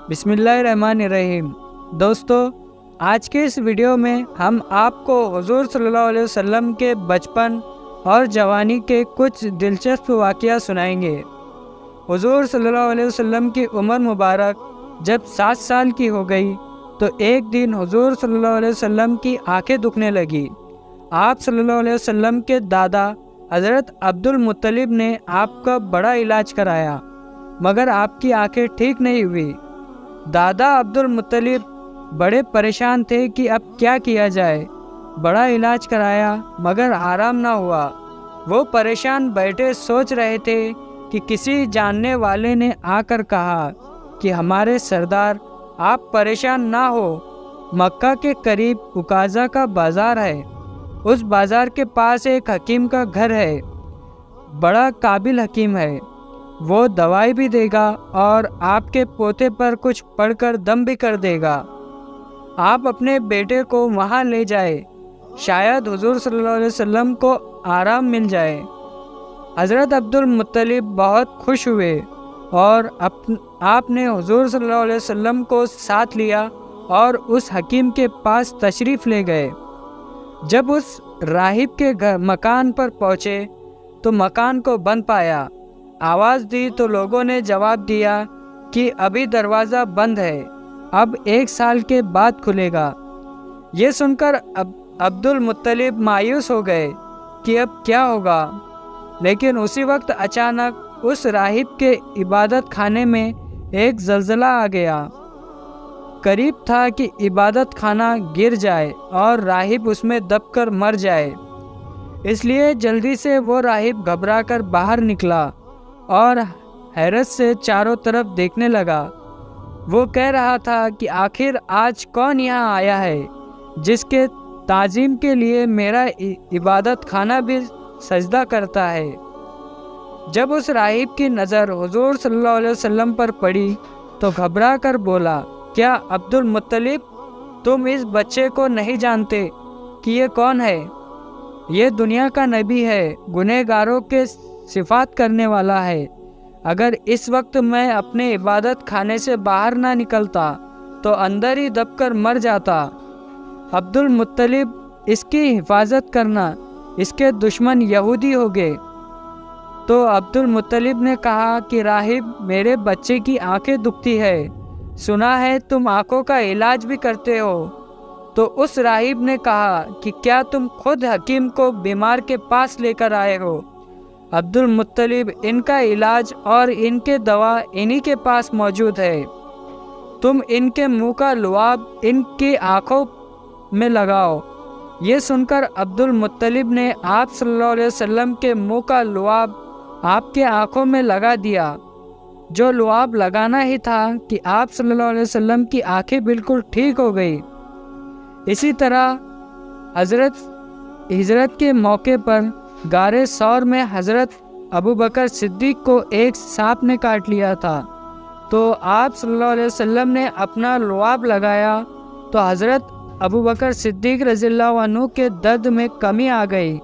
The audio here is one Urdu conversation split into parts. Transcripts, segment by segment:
بسم اللہ الرحمن الرحیم۔ دوستو، آج کے اس ویڈیو میں ہم آپ کو حضور صلی اللہ علیہ وسلم کے بچپن اور جوانی کے کچھ دلچسپ واقعہ سنائیں گے۔ حضور صلی اللہ علیہ وسلم کی عمر مبارک جب 7 سال کی ہو گئی تو ایک دن حضور صلی اللہ علیہ وسلم کی آنکھیں دکھنے لگی۔ آپ صلی اللہ علیہ وسلم کے دادا حضرت عبد المطلب نے آپ کا بڑا علاج کرایا، مگر آپ کی آنکھیں ٹھیک نہیں ہوئی۔ دادا عبد المطلب بڑے پریشان تھے کہ اب کیا کیا جائے۔ بڑا علاج کرایا مگر آرام نہ ہوا۔ وہ پریشان بیٹھے سوچ رہے تھے کہ کسی جاننے والے نے آ کر کہا کہ ہمارے سردار آپ پریشان نہ ہو، مکہ کے قریب عکاظہ کا بازار ہے، اس بازار کے پاس ایک حکیم کا گھر ہے، بڑا قابل حکیم ہے، وہ دوائی بھی دے گا اور آپ کے پوتے پر کچھ پڑھ کر دم بھی کر دے گا۔ آپ اپنے بیٹے کو وہاں لے جائے، شاید حضور صلی اللہ علیہ وسلم کو آرام مل جائے۔ حضرت عبد المطلب بہت خوش ہوئے اور آپ نے حضور صلی اللہ علیہ وسلم کو ساتھ لیا اور اس حکیم کے پاس تشریف لے گئے۔ جب اس راہب کے مکان پر پہنچے تو مکان کو بند پایا۔ آواز دی تو لوگوں نے جواب دیا کہ ابھی دروازہ بند ہے، اب 1 سال کے بعد کھلے گا۔ یہ سن کر عبد المطلب مایوس ہو گئے کہ اب کیا ہوگا، لیکن اسی وقت اچانک اس راہب کے عبادت خانے میں ایک زلزلہ آ گیا۔ قریب تھا کہ عبادت خانہ گر جائے اور راہب اس میں دب کر مر جائے۔ اس لیے جلدی سے وہ راہب گھبرا کر باہر نکلا اور حیرت سے چاروں طرف دیکھنے لگا۔ وہ کہہ رہا تھا کہ آخر آج کون یہاں آیا ہے جس کے تعظیم کے لیے میرا عبادت خانہ بھی سجدہ کرتا ہے۔ جب اس راہب کی نظر حضور صلی اللہ علیہ وسلم پر پڑی تو گھبرا کر بولا، کیا عبد المطلب تم اس بچے کو نہیں جانتے کہ یہ کون ہے؟ یہ دنیا کا نبی ہے، گنہگاروں کے صفات کرنے والا ہے۔ اگر اس وقت میں اپنے عبادت خانے سے باہر نہ نکلتا تو اندر ہی دب کر مر جاتا۔ عبد المطلب اس کی حفاظت کرنا، اس کے دشمن یہودی ہو گئے۔ تو عبد المطلب نے کہا کہ راہب، میرے بچے کی آنکھیں دکھتی ہے، سنا ہے تم آنکھوں کا علاج بھی کرتے ہو۔ تو اس راہب نے کہا کہ کیا تم خود حکیم کو بیمار کے پاس لے کر آئے ہو؟ عبد المطلب، ان کا علاج اور ان کے دوا انہی کے پاس موجود ہے، تم ان کے منہ کا لعاب ان کی آنکھوں میں لگاؤ۔ یہ سن کر عبد المطلب نے آپ صلی اللہ علیہ وسلم کے منہ کا لعاب آپ کے آنکھوں میں لگا دیا۔ جو لعاب لگانا ہی تھا کہ آپ صلی اللہ علیہ وسلم کی آنکھیں بالکل ٹھیک ہو گئی۔ اسی طرح ہجرت کے موقع پر غار ثور میں حضرت ابوبکر صدیق کو ایک سانپ نے کاٹ لیا تھا، تو آپ صلی اللہ علیہ وسلم نے اپنا لعاب لگایا تو حضرت ابوبکر صدیق رضی اللہ عنہ کے درد میں کمی آ گئی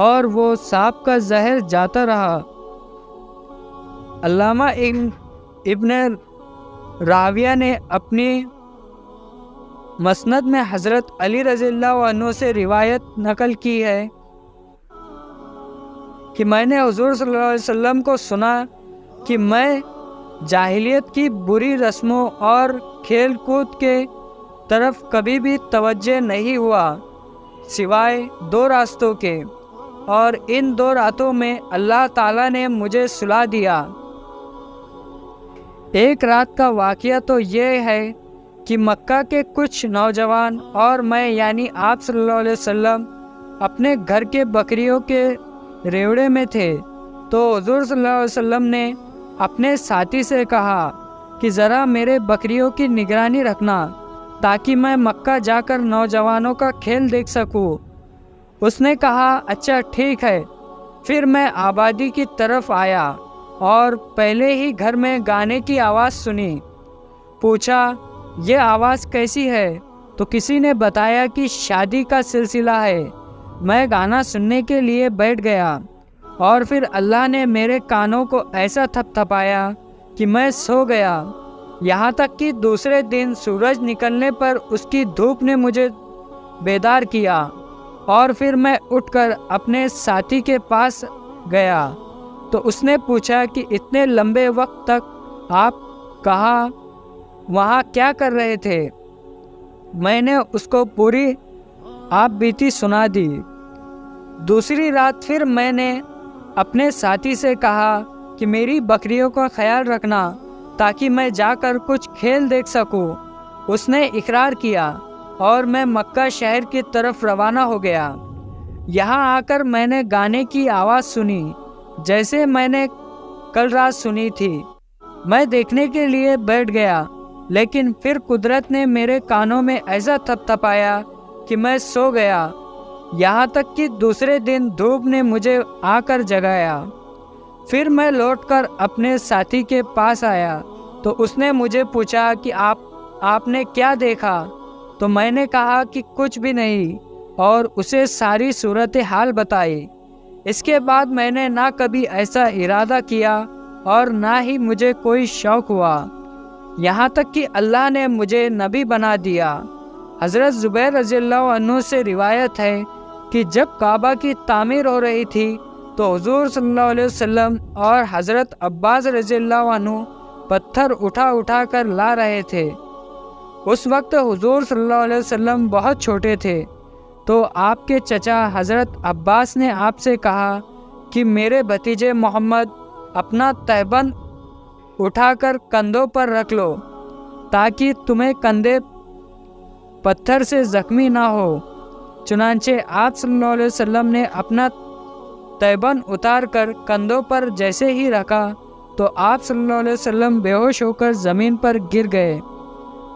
اور وہ سانپ کا زہر جاتا رہا۔ علامہ ابن راویہ نے اپنی مسند میں حضرت علی رضی اللہ عنہ سے روایت نقل کی ہے کہ میں نے حضور صلی اللہ علیہ وسلم کو سنا کہ میں جاہلیت کی بری رسموں اور کھیل کود کے طرف کبھی بھی توجہ نہیں ہوا سوائے 2 راستوں کے، اور ان 2 راتوں میں اللہ تعالیٰ نے مجھے سلا دیا۔ ایک رات کا واقعہ تو یہ ہے کہ مکہ کے کچھ نوجوان اور میں یعنی آپ صلی اللہ علیہ وسلم اپنے گھر کے بکریوں کے ریوڑے میں تھے، تو حضور صلی اللہ علیہ وسلم نے اپنے ساتھی سے کہا کہ ذرا میرے بکریوں کی نگرانی رکھنا تاکہ میں مکہ جا کر نوجوانوں کا کھیل دیکھ سکوں۔ اس نے کہا اچھا ٹھیک ہے۔ پھر میں آبادی کی طرف آیا اور پہلے ہی گھر میں گانے کی آواز سنی۔ پوچھا یہ آواز کیسی ہے؟ تو کسی نے بتایا کہ شادی کا سلسلہ ہے۔ میں گانا سننے کے لیے بیٹھ گیا اور پھر اللہ نے میرے کانوں کو ایسا تھپتھپایا کہ میں سو گیا۔ یہاں تک کہ دوسرے دن سورج نکلنے پر اس کی دھوپ نے مجھے بیدار کیا، اور پھر میں اٹھ کر اپنے ساتھی کے پاس گیا تو اس نے پوچھا کہ اتنے لمبے وقت تک آپ کہاں وہاں کیا کر رہے تھے؟ میں نے اس کو پوری آپ بیتی سنا دی۔ دوسری رات پھر میں نے اپنے ساتھی سے کہا کہ میری بکریوں کا خیال رکھنا تاکہ میں جا کر کچھ کھیل دیکھ سکوں۔ اس نے اقرار کیا اور میں مکہ شہر کی طرف روانہ ہو گیا۔ یہاں آ کر میں نے گانے کی آواز سنی جیسے میں نے کل رات سنی تھی۔ میں دیکھنے کے لیے بیٹھ گیا، لیکن پھر قدرت نے میرے کانوں میں ایسا تھپتھپایا کہ میں سو گیا، یہاں تک کہ دوسرے دن دھوپ نے مجھے آ کر جگایا۔ پھر میں لوٹ کر اپنے ساتھی کے پاس آیا تو اس نے مجھے پوچھا کہ آپ نے کیا دیکھا؟ تو میں نے کہا کہ کچھ بھی نہیں، اور اسے ساری صورتحال بتائی۔ اس کے بعد میں نے نہ کبھی ایسا ارادہ کیا اور نہ ہی مجھے کوئی شوق ہوا، یہاں تک کہ اللہ نے مجھے نبی بنا دیا۔ حضرت زبیر رضی اللہ عنہ سے روایت ہے کہ جب کعبہ کی تعمیر ہو رہی تھی تو حضور صلی اللہ علیہ وسلم اور حضرت عباس رضی اللہ عنہ پتھر اٹھا کر لا رہے تھے۔ اس وقت حضور صلی اللہ علیہ وسلم بہت چھوٹے تھے، تو آپ کے چچا حضرت عباس نے آپ سے کہا کہ میرے بھتیجے محمد اپنا تہبند اٹھا کر کندھوں پر رکھ لو تاکہ تمہیں کندھے پتھر سے زخمی نہ ہو۔ چنانچہ آپ صلی اللہ علیہ وسلم نے اپنا تہبند اتار کر کندھوں پر جیسے ہی رکھا تو آپ صلی اللہ علیہ وسلم بے ہوش ہو کر زمین پر گر گئے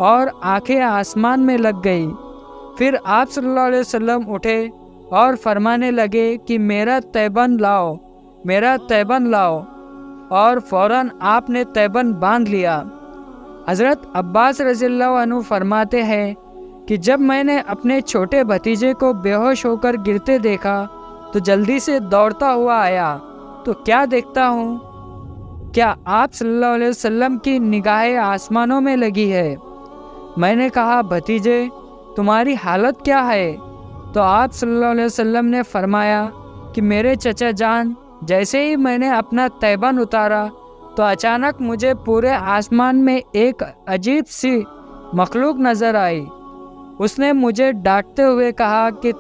اور آنکھیں آسمان میں لگ گئی۔ پھر آپ صلی اللہ علیہ وسلم اٹھے اور فرمانے لگے کہ میرا تہبند لاؤ، میرا تہبند لاؤ، اور فوراً آپ نے تہبند باندھ لیا۔ حضرت عباس رضی اللہ عنہ فرماتے ہیں کہ جب میں نے اپنے چھوٹے بھتیجے کو بے ہوش ہو کر گرتے دیکھا تو جلدی سے دوڑتا ہوا آیا تو کیا دیکھتا ہوں، کیا آپ صلی اللہ علیہ وسلم کی نگاہیں آسمانوں میں لگی ہے۔ میں نے کہا بھتیجے تمہاری حالت کیا ہے؟ تو آپ صلی اللہ علیہ وسلم نے فرمایا کہ میرے چچا جان، جیسے ہی میں نے اپنا تہبند اتارا تو اچانک مجھے پورے آسمان میں ایک عجیب سی مخلوق نظر آئی۔ اس نے مجھے ڈانٹتے ہوئے کہا کہ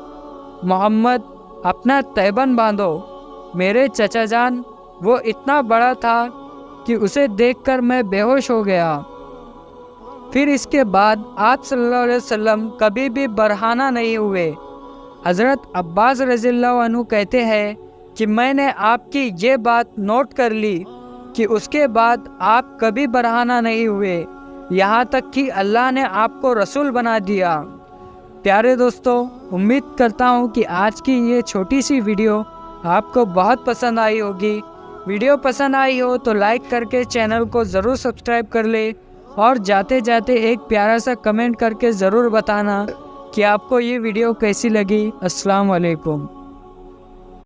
محمد اپنا تہبند باندھو۔ میرے چچا جان، وہ اتنا بڑا تھا کہ اسے دیکھ کر میں بے ہوش ہو گیا۔ پھر اس کے بعد آپ صلی اللہ علیہ وسلم کبھی بھی برہنہ نہیں ہوئے۔ حضرت عباس رضی اللہ عنہ کہتے ہیں کہ میں نے آپ کی یہ بات نوٹ کر لی کہ اس کے بعد آپ کبھی برہنہ نہیں ہوئے، یہاں تک کہ اللہ نے آپ کو رسول بنا دیا۔ پیارے دوستو، امید کرتا ہوں کہ آج کی یہ چھوٹی سی ویڈیو آپ کو بہت پسند آئی ہوگی۔ ویڈیو پسند آئی ہو تو لائک کر کے چینل کو ضرور سبسکرائب کر لے، اور جاتے جاتے ایک پیارا سا کمنٹ کر کے ضرور بتانا کہ آپ کو یہ ویڈیو کیسی لگی۔ السلام علیکم۔